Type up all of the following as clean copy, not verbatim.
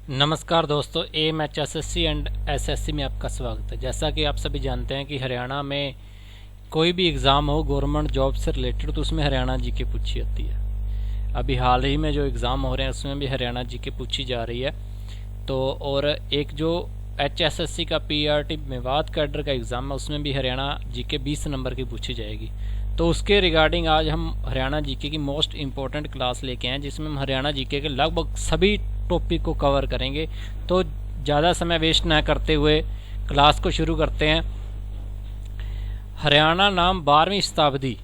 नमस्कार दोस्तों, AMHSSC and SSC में आपका स्वागत है। जैसा कि आप सभी जानते हैं कि हरियाणा में कोई भी एग्ज़ाम हो गवर्नमेंट जॉब से रिलेटेड तो उसमें हरियाणा जीके पूछी जाती है। अभी हाल ही में जो एग्ज़ाम हो रहे हैं उसमें भी हरियाणा जीके पूछी जा रही है। तो और एक जो HSSC का PRT मेवात कैडर का एग्ज़ाम है उसमें भी हरियाणा जीके 20 नंबर की पूछी जाएगी। तो उसके रिगार्डिंग आज हम हरियाणा जीके की मोस्ट इम्पोर्टेंट क्लास लेके आए जिसमें हम हरियाणा जीके के लगभग सभी टॉपिक को कवर करेंगे। तो ज़्यादा समय वेस्ट ना करते हुए क्लास को शुरू करते हैं। हरियाणा नाम 12वीं शताब्दी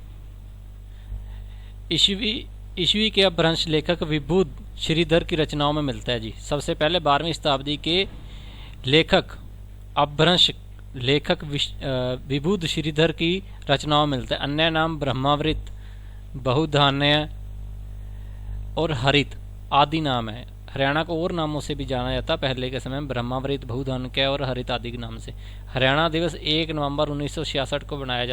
ईस्वी के अपभ्रंश लेखक विभूद श्रीधर की रचनाओं में मिलता है जी। सबसे पहले 12वीं शताब्दी के लेखक अपभ्रंश लेखक विभूद श्रीधर की रचनाओं में मिलता है। अन्य नाम ब्रह्मावृत, बहुधान्य और हरित आदि नाम है। हरियाणा को और नामों से भी जाना जाता पहले के समय में, ब्रह्मावृत, बहुधान्य और हरित आदि के नाम से। हरियाणा दिवस 1 नवंबर 1966 को मनाया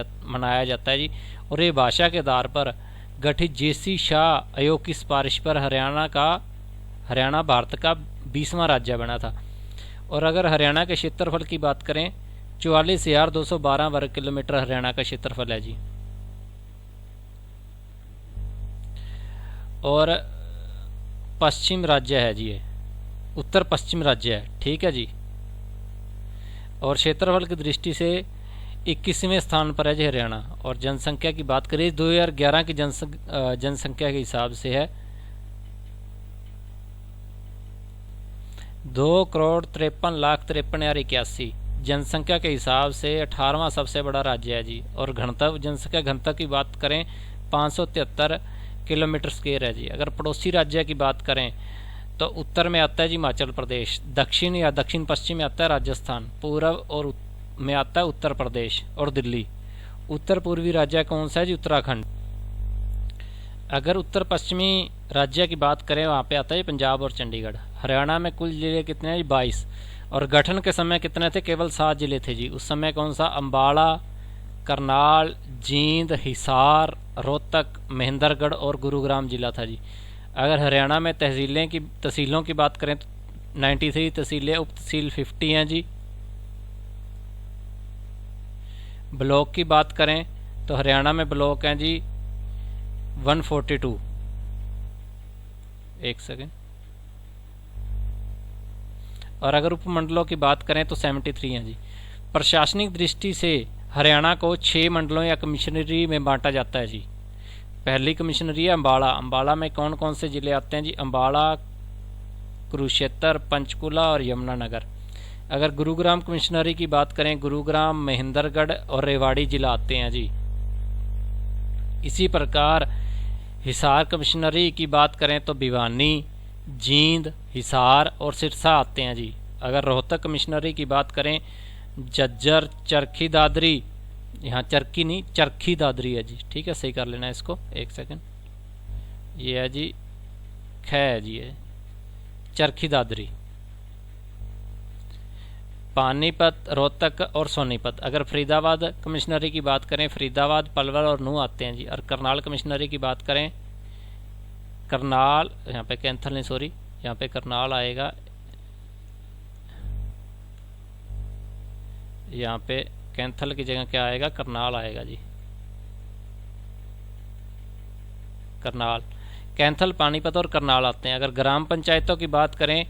जाता है जी। और ये भाषा के आधार पर गठित JC शाह आयोग की सिफारिश पर हरियाणा भारत का 20वां राज्य बना था। और अगर हरियाणा के क्षेत्रफल की बात करें 44,212 वर्ग किलोमीटर हरियाणा का क्षेत्रफल है जी। और पश्चिम राज्य है जी, ये उत्तर पश्चिम राज्य है, ठीक है जी। और क्षेत्रफल की दृष्टि से 21वें स्थान पर है जी हरियाणा। और जनसंख्या की बात करें 2011 की जनसंख्या के हिसाब से है 2,53,53,81। जनसंख्या के हिसाब से 18वां सबसे बड़ा राज्य है जी। और जनसंख्या घनत्व की बात करें 573 किलोमीटर स्क्वायर है जी। अगर पड़ोसी राज्य की बात करें तो उत्तर में आता है जी हिमाचल प्रदेश, दक्षिण पश्चिम में आता है राजस्थान, पूर्व और में आता है उत्तर प्रदेश और दिल्ली। उत्तर पूर्वी राज्य कौन सा है जी? उत्तराखंड। अगर उत्तर पश्चिमी राज्य की बात करें वहाँ पे आता है पंजाब और चंडीगढ़। हरियाणा में कुल जिले कितने हैं जी? 22। और गठन के समय कितने थे? केवल 7 जिले थे जी। उस समय कौन सा? अम्बाला, करनाल, जींद, हिसार, रोहतक, महेंद्रगढ़ और गुरुग्राम जिला था जी। अगर हरियाणा में तहसीलों की बात करें तो 93 तहसीलें, उप तहसील 50 हैं जी। ब्लॉक की बात करें तो हरियाणा में ब्लॉक हैं जी 142। एक सेकेंड। और अगर उपमंडलों की बात करें तो 73 हैं जी। प्रशासनिक दृष्टि से हरियाणा को 6 मंडलों या कमिश्नरी में बांटा जाता है जी। पहली कमिश्नरी है अम्बाला। अम्बाला में कौन कौन से जिले आते हैं जी? अम्बाला, कुरुक्षेत्र, पंचकुला और यमुनानगर। अगर गुरुग्राम कमिश्नरी की बात करें, गुरुग्राम, महेंद्रगढ़ और रेवाड़ी जिला आते हैं जी। इसी प्रकार हिसार कमिश्नरी की बात करें तो भिवानी, जींद, हिसार और सिरसा आते हैं जी। अगर रोहतक कमिश्नरी की बात करें झज्जर, चरखी दादरी, यहाँ चरखी नहीं चरखी दादरी है जी, ठीक है, सही कर लेना इसको। एक सेकंड, ये है जी है जी, ये चरखी दादरी, पानीपत, रोहतक और सोनीपत। अगर फरीदाबाद कमिश्नरी की बात करें, फरीदाबाद, पलवल और नूह आते हैं जी। और करनाल कमिश्नरी की बात करें, करनाल, यहाँ पे कैंथल नहीं, सॉरी, यहाँ पे करनाल आएगा, यहाँ पे कैंथल की जगह क्या आएगा? करनाल आएगा जी। करनाल, कैंथल, पानीपत और करनाल आते हैं। अगर ग्राम पंचायतों की बात करें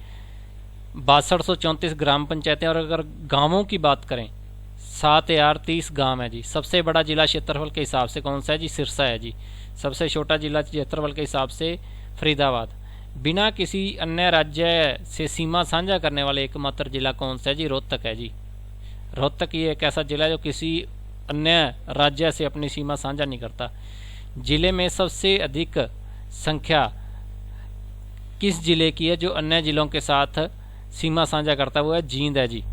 6234 ग्राम पंचायतें। और अगर गांवों की बात करें 7030 गांव है जी। सबसे बड़ा जिला क्षेत्रफल के हिसाब से कौन सा है जी? सिरसा है जी। सबसे छोटा जिला क्षेत्रफल के हिसाब से फरीदाबाद। बिना किसी अन्य राज्य से सीमा साझा करने वाले एकमात्र जिला कौन सा है जी? रोहतक है जी। रोहतक ये एक ऐसा जिला है जो किसी अन्य राज्य से अपनी सीमा साझा नहीं करता। जिले में सबसे अधिक संख्या किस जिले की है जो अन्य जिलों के साथ सीमा साझा करता है? वो है जींद है जी।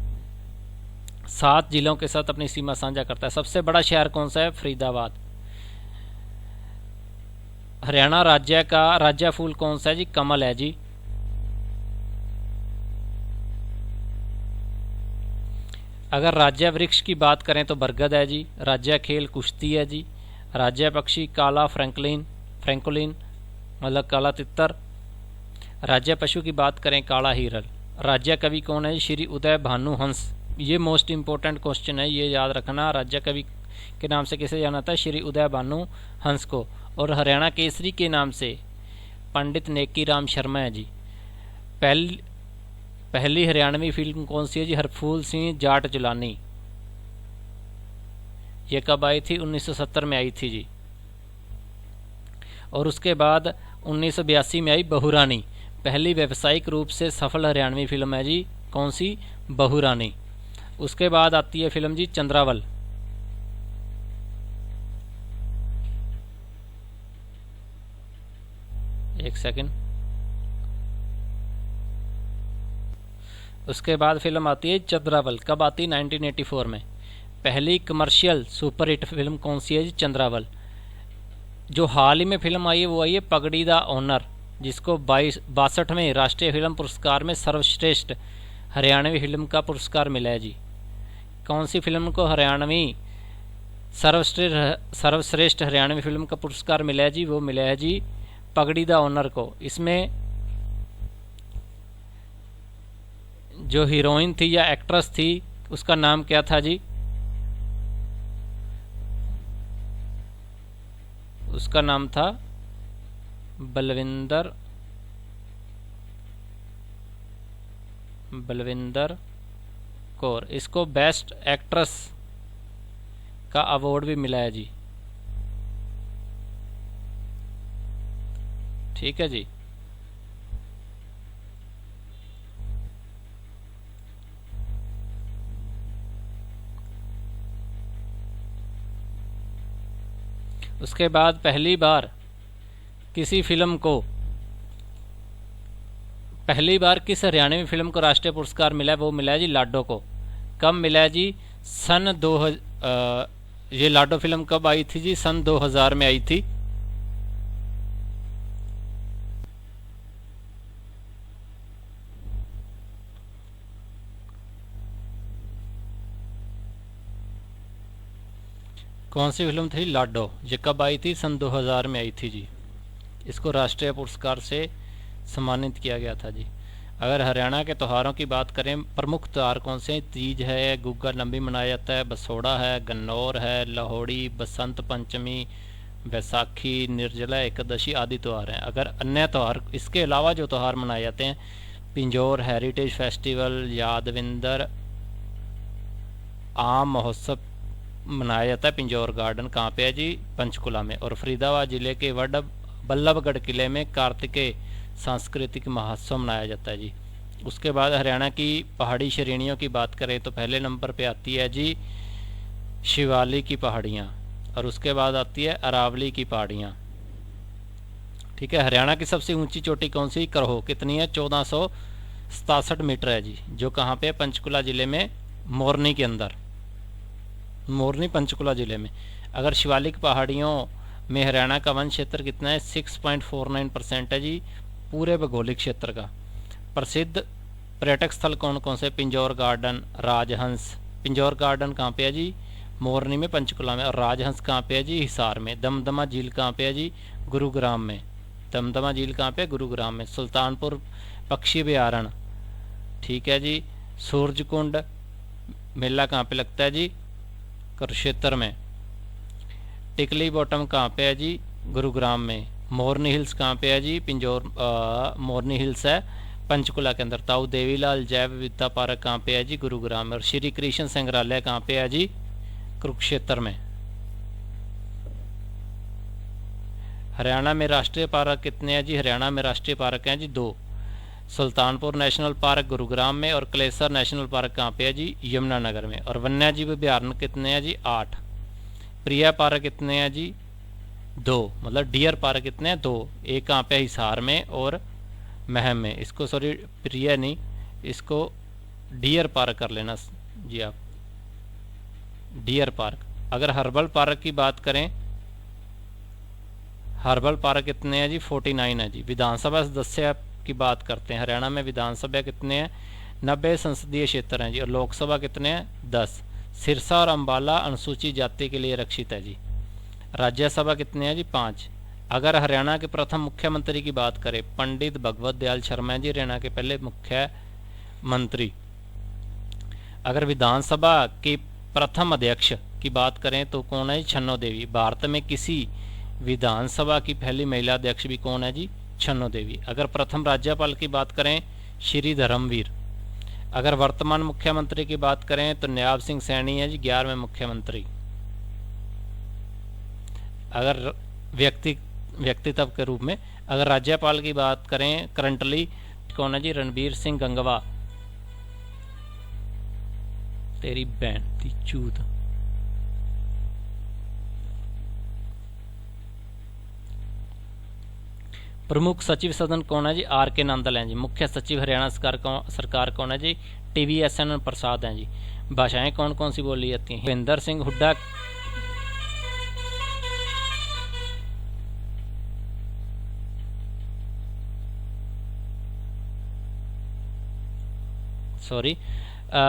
7 जिलों के साथ अपनी सीमा साझा करता है। सबसे बड़ा शहर कौन सा है? फरीदाबाद। हरियाणा राज्य का राज्य फूल कौन सा है जी? कमल है जी। अगर राज्य वृक्ष की बात करें तो बरगद है जी। राज्य खेल कुश्ती है जी। राज्य पक्षी काला फ्रैंकलिन मतलब काला तितर। राज्य पशु की बात करें काला हिरन राज्य कवि कौन है? श्री उदय भानु हंस। ये मोस्ट इम्पोर्टेंट क्वेश्चन है, ये याद रखना। राज्य कवि के नाम से किसे जाना था? श्री उदय भानु हंस को। और हरियाणा केसरी के नाम से पंडित नेकी राम शर्मा है जी। पहली हरियाणवी फिल्म कौन सी है जी? हरफूल सिंह जाट जुलानी। ये कब आई थी? 1970 में आई थी जी। और उसके बाद 1982 में आई बहुरानी। पहली व्यावसायिक रूप से सफल हरियाणवी फिल्म है जी, कौन सी? बहुरानी। उसके बाद आती है फिल्म जी चंद्रावल। एक सेकंड। उसके बाद फिल्म आती है चंद्रावल। कब आती है? 1984 में। पहली कमर्शियल सुपरहिट फिल्म कौन सी है जी? चंद्रावल। जो हाल ही में फिल्म आई है वो आई है पगड़ी दा ऑनर, जिसको 62वें राष्ट्रीय फिल्म पुरस्कार में सर्वश्रेष्ठ हरियाणवी फिल्म का पुरस्कार मिला है जी। कौन सी फिल्म को हरियाणवी सर्वश्रेष्ठ हरियाणवी फिल्म का पुरस्कार मिला है जी? वो मिला है जी पगड़ी दा ऑनर को। इसमें जो हीरोइन थी या एक्ट्रेस थी उसका नाम क्या था जी? उसका नाम था बलविंदर कौर। इसको बेस्ट एक्ट्रेस का अवार्ड भी मिला है जी। ठीक है जी। उसके बाद पहली बार किस हरियाणवी फिल्म को राष्ट्रीय पुरस्कार मिला है? वो मिला है जी लाडो को। कब मिला है जी? ये लाडो फिल्म कब आई थी जी? सन 2000 में आई थी। कौन सी फिल्म थी? लाडो। ये कब आई थी? सन 2000 में आई थी जी। इसको राष्ट्रीय पुरस्कार से सम्मानित किया गया था जी। अगर हरियाणा के त्योहारों की बात करें, प्रमुख त्यौहार कौन से हैं? तीज है, गुग्गा नंबी मनाया जाता है, बसोड़ा है, गन्नौर है, लाहौड़ी, बसंत पंचमी, बैसाखी, निर्जला एकादशी आदि त्यौहार हैं। अगर अन्य त्यौहार, इसके अलावा जो त्यौहार मनाए जाते हैं, पिंजौर हेरिटेज फेस्टिवल, यादविंदर आम महोत्सव मनाया जाता है पिंजौर गार्डन, कहाँ पे है जी? पंचकुला में। और फरीदाबाद जिले के बल्लभगढ़ किले में कार्तिकेय सांस्कृतिक महोत्सव मनाया जाता है जी। उसके बाद हरियाणा की पहाड़ी श्रेणियों की बात करें तो पहले नंबर पे आती है जी शिवालिक की पहाड़ियाँ, और उसके बाद आती है अरावली की पहाड़ियाँ। ठीक है। हरियाणा की सबसे ऊंची चोटी कौन सी? करहो। कितनी है? 1467 मीटर है जी, जो कहाँ पे है? पंचकुला जिले में, मोरनी के अंदर, मोरनी पंचकुला जिले में। अगर शिवालिक पहाड़ियों में हरियाणा का वन क्षेत्र कितना है? 6.49% है जी, पूरे भौगोलिक क्षेत्र का। प्रसिद्ध पर्यटक स्थल कौन कौन से? पिंजौर गार्डन, राजहंस। पिंजौर गार्डन कहाँ पे है जी? मोरनी में, पंचकुला में। और राजहंस कहाँ पे है जी? हिसार में। दमदमा झील कहाँ पे है जी? गुरुग्राम में। दमदमा झील कहाँ पे? गुरुग्राम में। सुल्तानपुर पक्षी अभयारण्य, ठीक है जी। सूरजकुंड मेला कहाँ पे लगता है जी? कुरुक्षेत्र में। टिकली बॉटम कहाँ पे है जी? गुरुग्राम में। मोरनी हिल्स कहाँ पे है जी? मोरनी हिल्स है पंचकुला के अंदर। ताऊ देवीलाल जैव विविधता पार्क कहाँ पे है जी? गुरुग्राम में। और श्री कृष्ण संग्रहालय कहाँ पे है जी? कुरुक्षेत्र में। हरियाणा में राष्ट्रीय पार्क कितने हैं जी? हरियाणा में राष्ट्रीय पार्क हैं जी 2। सुल्तानपुर नेशनल पार्क गुरुग्राम में, और कलेसर नेशनल पार्क कहाँ पे है जी? यमुनानगर में। और वन्यजीव अभ्यारण्य कितने हैं जी? 8। प्रिया पार्क कितने हैं जी? 2। मतलब डियर पार्क कितने हैं? 2। एक कहाँ पे? हिसार में और महम में। इसको सॉरी प्रिया नहीं, इसको डियर पार्क कर लेना जी आप, डियर पार्क। अगर हर्बल पार्क की बात करें, हर्बल पार्क कितने हैं जी? 49 है जी। विधानसभा सदस्य की बात करते हैं, हरियाणा में विधानसभा कितने हैं? 90 संसदीय क्षेत्र हैं जी। और लोकसभा कितने हैं? 10। सिरसा और अंबाला अनुसूचित जाति के लिए रक्षित है जी। राज्यसभा कितने हैं जी? 5। अगर हरियाणा के प्रथम मुख्यमंत्री की बात करें, पंडित भगवत दयाल शर्मा जी हरियाणा के पहले मंत्री। अगर विधानसभा के प्रथम अध्यक्ष की बात करें तो कौन है? छन्नो देवी। भारत में किसी विधानसभा की पहली महिला अध्यक्ष भी कौन है जी? छन्नो देवी। अगर प्रथम राज्यपाल की बात करें श्री धर्मवीर। अगर वर्तमान मुख्यमंत्री की बात करें तो नायब सिंह सैनी है जी 11वें मुख्यमंत्री। अगर व्यक्तित्व के रूप में अगर राज्यपाल की बात करें करंटली कौन है जी? रणबीर सिंह गंगवा। तेरी बहन की चूत। प्रमुख सचिव सदन कौन है जी? आर के नंदल हैं जी। मुख्य सचिव हरियाणा सरकार कौन है जी? TVSN प्रसाद हैं जी। भाषाएं कौन कौन सी बोली जाती हैं? भूपेंद्र सिंह हुड्डा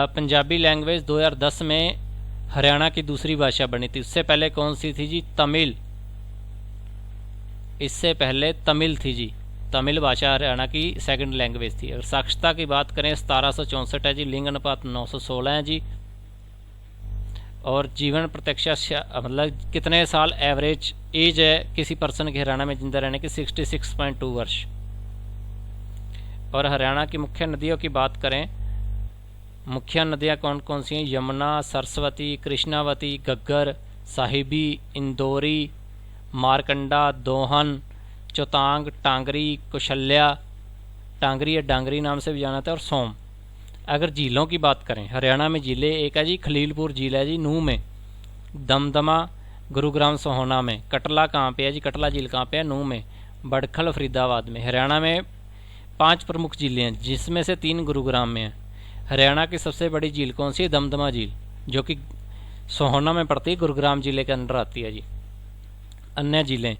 पंजाबी लैंग्वेज 2010 में हरियाणा की दूसरी भाषा बनी थी। उससे पहले कौन सी थी जी? तमिल। इससे पहले तमिल थी जी। तमिल भाषा हरियाणा की सेकंड लैंग्वेज थी। अगर साक्षरता की बात करें 1764 है जी। लिंग अनुपात 916 है जी। और जीवन प्रत्याशा मतलब कितने साल एवरेज एज है किसी पर्सन के हरियाणा में जिंदा रहने की? 66.2 वर्ष। और हरियाणा की मुख्य नदियों की बात करें, मुख्य नदियाँ कौन कौन सी हैं? यमुना, सरस्वती, कृष्णावती, घग्गर, साहिबी, इंदौरी, मारकंडा, दोहन, चौतांग, टांगरी, कुशल्या, टांगरी या डांगरी नाम से भी जाना था, और सोम। अगर झीलों की बात करें हरियाणा में झीलें एक है जी खलीलपुर झील है जी नूह में, दमदमा गुरुग्राम सोहना में, कटला कहाँ पे है जी? कटला झील कहाँ पे है? नूह में, बड़खल फरीदाबाद में। हरियाणा में 5 प्रमुख झीलें हैं जिसमें से 3 गुरुग्राम में हैं। हरियाणा की सबसे बड़ी झील कौन सी है? दमदमा झील, जो कि सोहना में पड़ती है, गुरुग्राम जिले के अंदर आती है जी। अन्य झीलें,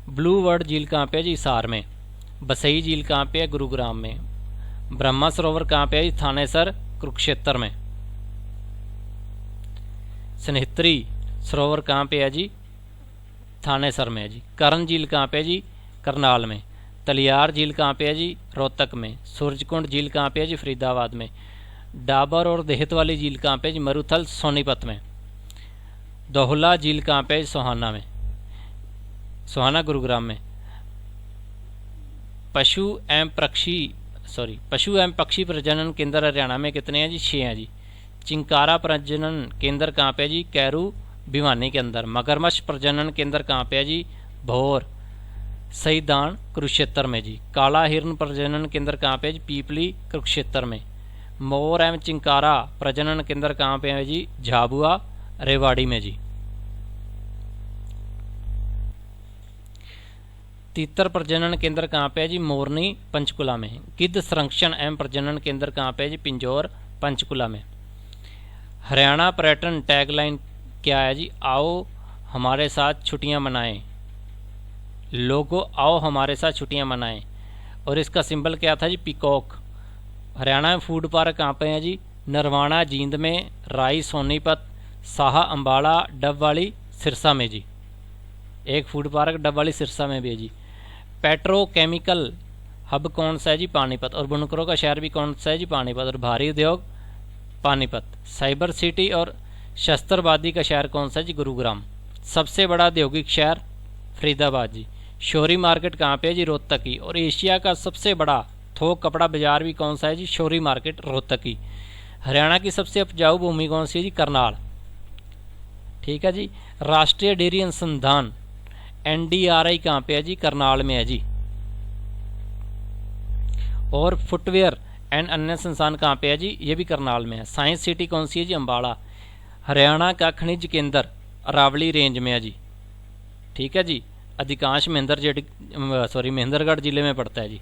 ब्लू वर्ड झील कहाँ पे है जी? हिसार में। बसई झील कहाँ पे है? गुरुग्राम में। ब्रह्मा सरोवर कहाँ पे है जी? थानेसर कुरुक्षेत्र में। स्नेत्री सरोवर कहाँ पे है जी? थानेसर में है जी। करण झील कहाँ पे है जी? करनाल में। तलियार झील कहाँ पे है जी? रोहतक में। सूरजकुंड झील कहाँ पे है जी? फरीदाबाद में। डाबर और देहत वाली झील कहाँ पे है जी? मरुथल सोनीपत में। दोहला झील कहाँ पे है? सोहाना में, सोहाना गुरुग्राम में। पशु एवं पक्षी प्रजनन केंद्र हरियाणा में कितने हैं जी? 6 हैं जी। चिंकारा प्रजनन केंद्र कहाँ पे है जी? कैरू भिवानी के अंदर। मगरमच्छ प्रजनन केंद्र कहाँ पे है जी? भोर सईदान कुरुक्षेत्र में जी। काला हिरण प्रजनन केंद्र कहाँ पे है जी? पीपली कुरुक्षेत्र में। मोर एवं चिंकारा प्रजनन केंद्र कहाँ पे है जी? झाबुआ रेवाड़ी में जी। तीतर प्रजनन केंद्र कहाँ पे है जी? मोरनी पंचकुला में। गिद्ध संरक्षण एवं प्रजनन केंद्र कहाँ पे है जी? पिंजौर पंचकुला में। हरियाणा पर्यटन टैगलाइन क्या है जी? आओ हमारे साथ छुट्टियां मनाएं। लोगो आओ हमारे साथ छुट्टियां मनाएं। और इसका सिंबल क्या था जी? पीकॉक। हरियाणा में फूड पार्क कहाँ पे है जी? नरवाना जींद में, राई सोनीपत, साहा अम्बाड़ा, डबवाली सिरसा में जी। एक फूड पार्क डबवाली सिरसा में भी है जी। पेट्रोकेमिकल हब कौन सा है जी? पानीपत। और बुनकरों का शहर भी कौन सा है जी? पानीपत। और भारी उद्योग पानीपत। साइबर सिटी और शस्त्रबादी का शहर कौन सा है जी? गुरुग्राम। सबसे बड़ा औद्योगिक शहर फरीदाबाद जी। शोरी मार्केट कहाँ पे है जी? रोहतक की। और एशिया का सबसे बड़ा थोक कपड़ा बाजार भी कौन सा है जी? शोरी मार्केट रोहतक की। हरियाणा की सबसे उपजाऊ भूमि कौन सी है जी? करनाल। ठीक है जी। राष्ट्रीय डेयरी अनुसंधान NDRI कहाँ पे है जी? करनाल में है जी। और फुटवेयर एंड अन्य संस्थान कहाँ पे है जी? ये भी करनाल में है। साइंस सिटी कौन सी है जी? अम्बाड़ा। हरियाणा का खनिज केंद्र अरावली रेंज में है जी। ठीक है जी। अधिकांश महेंद्रगढ़ जिले में पड़ता है जी।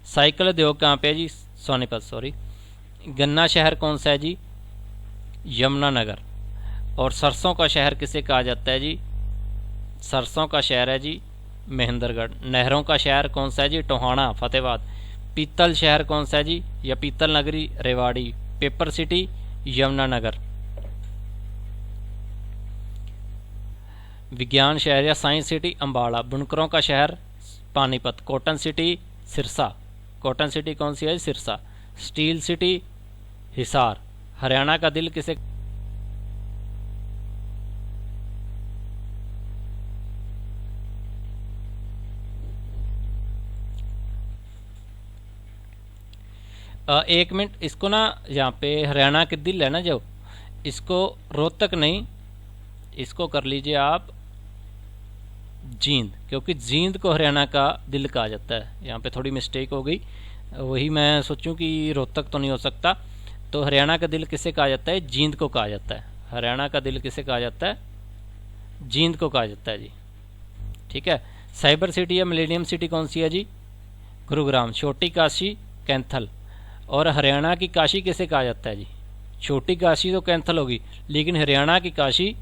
साइकिल उद्योग कहाँ पे है जी? सोनीपत। गन्ना शहर कौन सा है जी? यमुनानगर। और सरसों का शहर किसे कहा जाता है जी? सरसों का शहर है जी महेंद्रगढ़। नहरों का शहर कौन सा है जी? टोहाना फतेहाबाद। पीतल शहर कौन सा है जी? या पीतल नगरी रेवाड़ी। Paper city Yamunanagar. विज्ञान शहर या साइंस सिटी अम्बाड़ा। बुनकरों का शहर Panipat. Cotton city Sirsa. Cotton city कौन सी है? सिरसा। Steel city Hisar. हरियाणा का दिल किसे एक मिनट, इसको ना यहाँ पे हरियाणा के दिल है ना जो, इसको रोहतक नहीं, इसको कर लीजिए आप जींद, क्योंकि जींद को हरियाणा का दिल कहा जाता है। यहाँ पे थोड़ी मिस्टेक हो गई, वही मैं सोचूं कि रोहतक तो नहीं हो सकता। तो हरियाणा का दिल किसे कहा जाता है? जींद को कहा जाता है। हरियाणा का दिल किसे कहा जाता है? जींद को कहा जाता है जी। ठीक है। साइबर सिटी या मिलेनियम सिटी कौन सी है जी? गुरुग्राम। छोटी काशी कैंथल। और हरियाणा की काशी किसे कहा जाता है जी? छोटी काशी तो कैंथल होगी, लेकिन हरियाणा की काशी,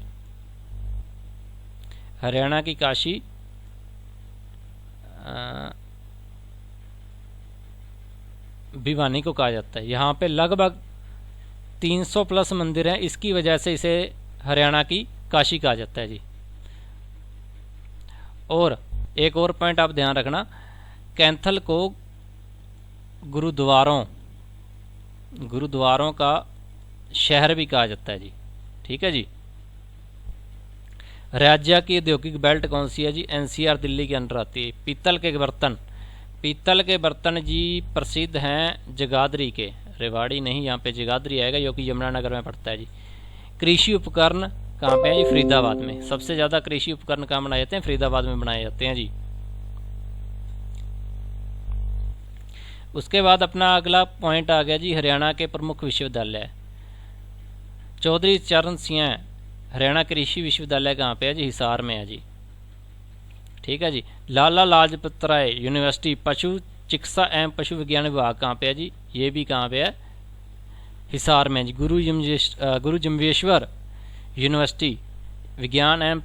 हरियाणा की काशी भिवानी को कहा जाता है। यहाँ पे लगभग 300 प्लस मंदिर हैं, इसकी वजह से इसे हरियाणा की काशी कहा जाता है जी। और एक और पॉइंट आप ध्यान रखना, कैंथल को गुरुद्वारों का शहर भी कहा जाता है जी। ठीक है जी। राज्य की औद्योगिक बेल्ट कौन सी है जी? एनसीआर दिल्ली के अंदर आती है। पीतल के बर्तन, पीतल के बर्तन जी प्रसिद्ध हैं जगाधरी के, रेवाड़ी नहीं, यहाँ पे जगाधरी आएगा जो कि यमुनानगर में पड़ता है जी। कृषि उपकरण कहाँ पे है जी? फरीदाबाद में। सबसे ज़्यादा कृषि उपकरण कहाँ बनाए जाते हैं? फरीदाबाद में बनाए जाते हैं जी। उसके बाद अपना अगला पॉइंट आ गया जी, हरियाणा के प्रमुख विश्वविद्यालय। चौधरी चरण सिंह हरियाणा कृषि विश्वविद्यालय कहाँ पे है जी? हिसार में है जी। ठीक है जी। लाला लाजपत राय यूनिवर्सिटी पशु चिकित्सा एवं पशु विज्ञान विभाग कहाँ पे है जी? ये भी कहाँ पे है? हिसार में जी। गुरु जम्बेश्वर यूनिवर्सिटी विज्ञान एवं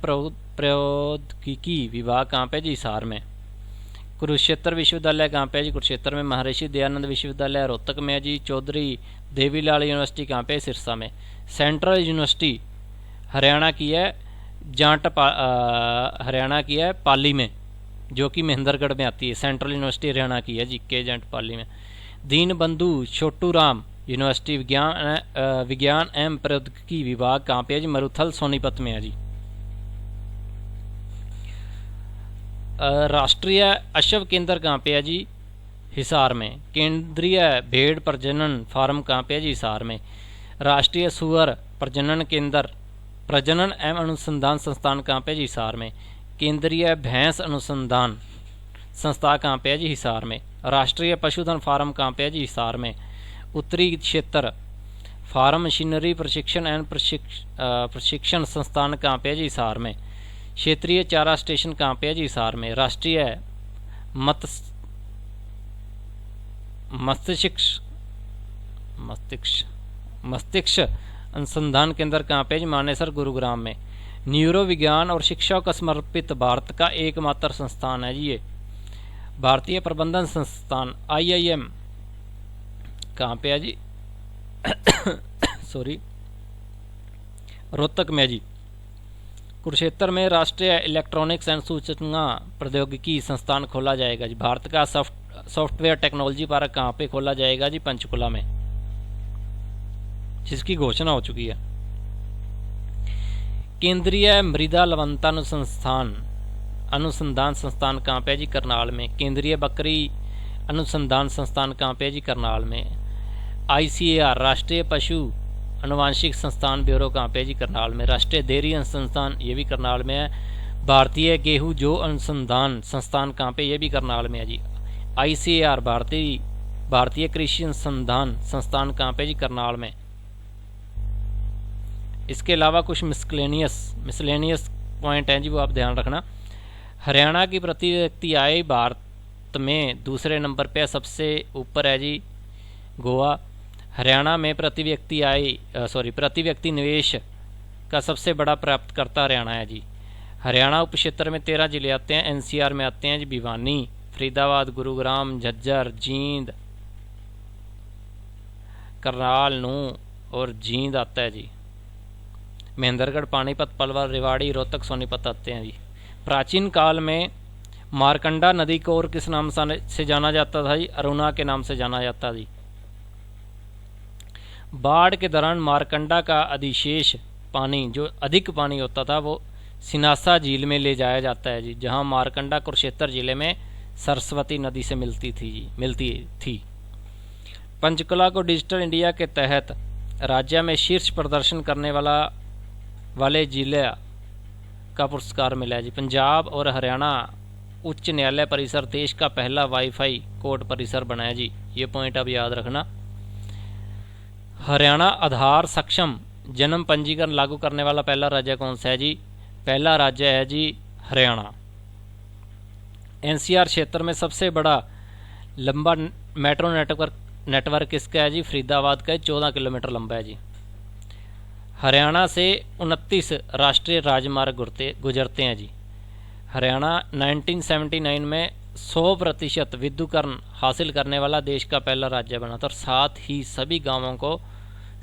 प्रौद्योगिकी विभाग कहाँ पे जी? हिसार में। कुरुक्षेत्र विश्वविद्यालय कहाँ पे है जी? कुरुक्षेत्र में। महर्षि दयानंद विश्वविद्यालय रोहतक में है जी। चौधरी देवीलाल यूनिवर्सिटी कहाँ पे? सिरसा में। सेंट्रल यूनिवर्सिटी हरियाणा की है हरियाणा की है पाली में, जो कि महेंद्रगढ़ में आती है। सेंट्रल यूनिवर्सिटी हरियाणा की है जी, के जांट पाली में। दीन बंधु छोटू राम यूनिवर्सिटी विज्ञान एवं प्रौद्योगिकी विभाग कहाँ पे है जी? मरुथल सोनीपत में है जी। राष्ट्रीय अश्व केंद्र कहाँ पे है जी? हिसार में। केंद्रीय भेड़ प्रजनन फार्म कहाँ पे है जी? हिसार में। राष्ट्रीय सुअर प्रजनन केंद्र प्रजनन एवं अनुसंधान संस्थान कहाँ पे जी? हिसार में। केंद्रीय भैंस अनुसंधान संस्था कहाँ पे है जी? हिसार में। राष्ट्रीय पशुधन फार्म कहाँ पे है जी? हिसार में। उत्तरी क्षेत्र फार्म मशीनरी प्रशिक्षण एवं प्रशिक्षण संस्थान कहाँ पे है जी? हिसार में। क्षेत्रीय चारा स्टेशन कहाँ पे है जी? हिसार में। राष्ट्रीय मस्तिष्क अनुसंधान केंद्र कहाँ पे जी? मानेसर गुरुग्राम में। न्यूरो विज्ञान और शिक्षा को समर्पित भारत का एकमात्र संस्थान है जी ये। भारतीय प्रबंधन संस्थान IIM कहाँ पे है जी? सॉरी, रोहतक में जी। कुरुक्षेत्र में राष्ट्रीय इलेक्ट्रॉनिक्स एंड सूचना प्रौद्योगिकी संस्थान खोला जाएगा जी। भारत का सॉफ्टवेयर टेक्नोलॉजी पार्क कहाँ पे खोला जाएगा जी? पंचकुला में, जिसकी घोषणा हो चुकी है। केंद्रीय मृदा लवणता अनुसंधान संस्थान कहाँ पे है जी? करनाल में। केंद्रीय बकरी अनुसंधान संस्थान कहाँ पे है जी? करनाल में। ICAR राष्ट्रीय पशु अनुवांशिक संस्थान ब्यूरो कहाँ पे है जी? करनाल में। राष्ट्रीय डेयरी अनुसंधान ये भी करनाल में है। भारतीय गेहूं जौ अनुसंधान संस्थान कहाँ पे? ये भी करनाल में है जी। ICAR भारतीय कृषि अनुसंधान संस्थान कहाँ पे जी? करनाल में। इसके अलावा कुछ मिसलेनियस पॉइंट हैं जी, वो आप ध्यान रखना। हरियाणा की प्रति व्यक्ति आय भारत में दूसरे नंबर पे सबसे ऊपर है जी गोवा। हरियाणा में प्रति व्यक्ति निवेश का सबसे बड़ा प्राप्तकर्ता हरियाणा है जी। हरियाणा उप क्षेत्र में 13 जिले आते हैं। NCR में आते हैं जी भिवानी, फरीदाबाद, गुरुग्राम, झज्जर, जींद, करनाल, नूंह और जींद आता है जी। महेंद्रगढ़, पानीपत, पलवल, रेवाड़ी, रोहतक, सोनीपत आते हैं जी। प्राचीन काल में मारकंडा नदी को और किस नाम से जाना जाता था जी? अरुणा के नाम से जाना जाता जी। बाढ़ के दौरान मारकंडा का अधिशेष पानी, जो अधिक पानी होता था, वो सिनासा झील में ले जाया जाता है जी, जहां मारकंडा कुरुक्षेत्र जिले में सरस्वती नदी से मिलती थी। पंचकुला को डिजिटल इंडिया के तहत राज्य में शीर्ष प्रदर्शन करने वाले जिले का पुरस्कार मिला है जी। पंजाब और हरियाणा उच्च न्यायालय परिसर देश का पहला वाईफाई कोर्ट परिसर बना है जी, ये पॉइंट अब याद रखना। हरियाणा आधार सक्षम जन्म पंजीकरण लागू करने वाला पहला राज्य कौन सा है जी? पहला राज्य है जी हरियाणा। एनसीआर क्षेत्र में सबसे बड़ा लंबा मेट्रो नेटवर्क किसका है जी? फरीदाबाद का 14 किलोमीटर लंबा है जी। हरियाणा से 29 राष्ट्रीय राजमार्ग गुजरते हैं जी। हरियाणा 1979 में 100% विद्युतीकरण हासिल करने वाला देश का पहला राज्य बना था, और साथ ही सभी गांवों को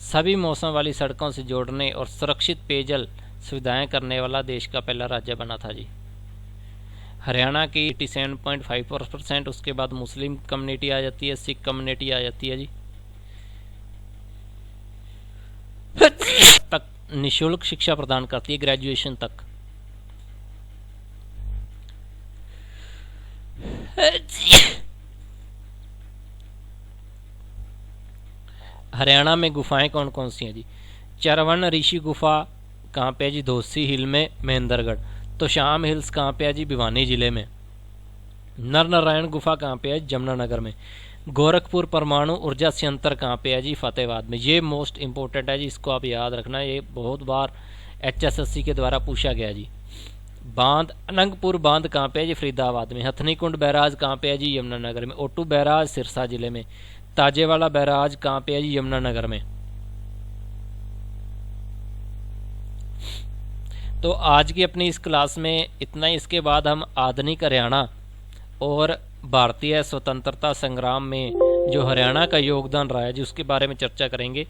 सभी मौसम वाली सड़कों से जोड़ने और सुरक्षित पेयजल सुविधाएं करने वाला देश का पहला राज्य बना था जी। हरियाणा की 87.5%, उसके बाद मुस्लिम कम्युनिटी आ जाती है, सिख कम्युनिटी आ जाती है जी। तक निःशुल्क शिक्षा प्रदान करती है, ग्रेजुएशन तक। हरियाणा में गुफाएं कौन कौन सी हैं जी? चरवन ऋषि गुफा कहाँ पे है जी? धोसी हिल में, महेंद्रगढ़। तो शाम हिल्स कहाँ पे है जी? भिवानी जिले में। नर नारायण गुफा कहाँ पे है? जमुनानगर में। गोरखपुर परमाणु ऊर्जा संयंत्र कहाँ पे है जी? फतेहाबाद में। ये मोस्ट इंपॉर्टेंट है जी, इसको आप याद रखना, ये बहुत बार HSSC के द्वारा पूछा गया जी। बांध अनंगपुर बांध कहाँ पे है जी? फरीदाबाद में। हथनी कुंड बैराज कहाँ पे है जी? यमुनानगर में। ओटू बैराज सिरसा जिले में। ताजेवाला बैराज कहाँ पे है जी? यमुनानगर में। तो आज की अपनी इस क्लास में इतना ही। इसके बाद हम आधुनिक हरियाणा और भारतीय स्वतंत्रता संग्राम में जो हरियाणा का योगदान रहा है जी, उसके बारे में चर्चा करेंगे।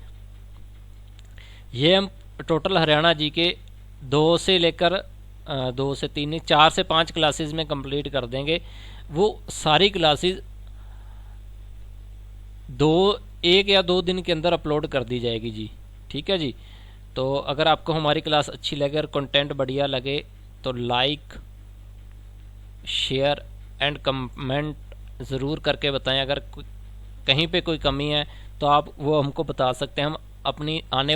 ये हम टोटल हरियाणा जी के 2 से लेकर 2 से 3 4 से 5 क्लासेस में कंप्लीट कर देंगे। वो सारी क्लासेस 1 या 2 दिन के अंदर अपलोड कर दी जाएगी जी, ठीक है जी। तो अगर आपको हमारी क्लास अच्छी लगे और कंटेंट बढ़िया लगे तो लाइक, शेयर एंड कमेंट ज़रूर करके बताएं। अगर कहीं पे कोई कमी है तो आप वो हमको बता सकते हैं, हम अपनी आने